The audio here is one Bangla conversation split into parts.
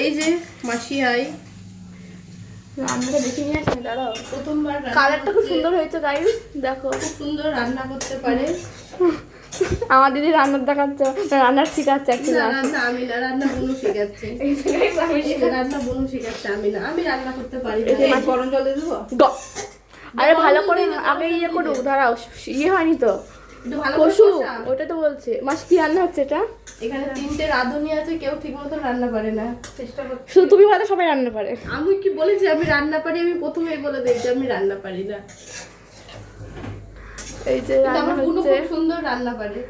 এই যে মাসি আই রান্নাটা দেখে নিয়ে আসি, দাঁড়াও। প্রথমবার কালারটা খুব সুন্দর হয়েছে গাইস, দেখো। খুব সুন্দর রান্না করতে পারে। আমার দিদি রান্নার দেখাচ্ছে, রান্নার শিখাচ্ছে একটু। না রান্না আমি না, রান্না বোনু শেখাচ্ছে। রান্না বোনু শেখাচ্ছে, আমি না। আমি রান্না করতে পারি না। গরম জল দিয়ে দেবো? আরে ভালো করে আগে ইয়ে করো, দাঁড়াও, ইয়ে হয়নি তো একটু ভালো করে কষু, কষা। ওটা তো বলছে। মাসি কি রান্না হচ্ছে এটা? এখানে 3টে রাঁধুনি আছে, কেউ ঠিক মতো রান্না পারে না। চেষ্টা করতে শুধু তুমি বলো, সবাই রান্না পারে। আমি কি বলেছি আমি রান্না পারি? আমি প্রথমেই বলে দিই যে আমি রান্না পারি না। এই যে কিন্তু রান্না আমার বোনু হচ্ছে। খুব সুন্দর রান্না পারে।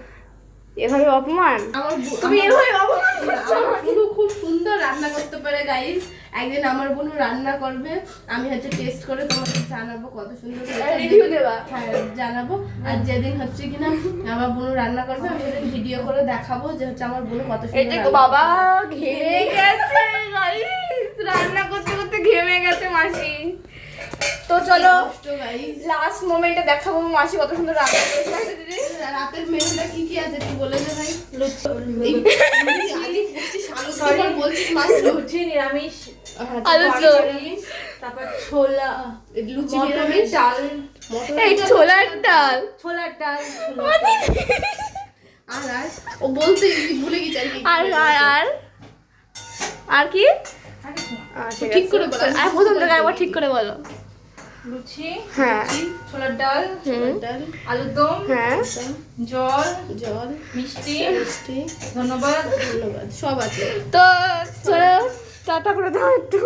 এভাবে অপমান? আমার তুমি এভাবে অপমান করছো? আমার বোনু খুব সুন্দর রান্না করতে পারে গাইস। একদিন আমার বোনু রান্না করবে, আমি হচ্ছে টেস্ট করে তোমাদের জানাবো কত সুন্দর হয়েছে। রিভিউ দেবা? হ্যাঁ জানাবো। আর যেদিন হচ্ছে কিনা আমার বোনু রান্না করবে, আমি সেদিন ভিডিও করে দেখাবো যে হচ্ছে আমার বোনু কত এই সুন্দর যে রান্না বাবা করে। ঘেমে গেছে গাইস, রান্না করতে করতে ঘেমে গেছে মাসি। তো চলো কষ্ট গাইস। লাস্ট মোমেন্টে দেখাবো মাসি কত সুন্দর রান্না করেছে, তাই তো দিদি? রাতের মেনুটা কি কি আছে তুই বলে দে ভাই। বলছিস মাছ লুচি নিরামিষ, আলু চপ, তারপর ছোলা, লুচি মটরের নিরামিষ, ডাল, এই ছোলার ডাল, ছোলার ডাল, আর আর ও বলতে ভুলে গেছি আর কি। আর আর আর আর কি? ঠিক করে বলো। আর প্রথম থেকে একবার ঠিক করে বলো। লুচি, হ্যাঁ ছোলার ডাল, ডাল, আলুর দম, হ্যাঁ জল, জল, মিষ্টি। মিষ্টি, ধন্যবাদ। ধন্যবাদ, সব আছে। তো চলো টাটা করে দাও একটু।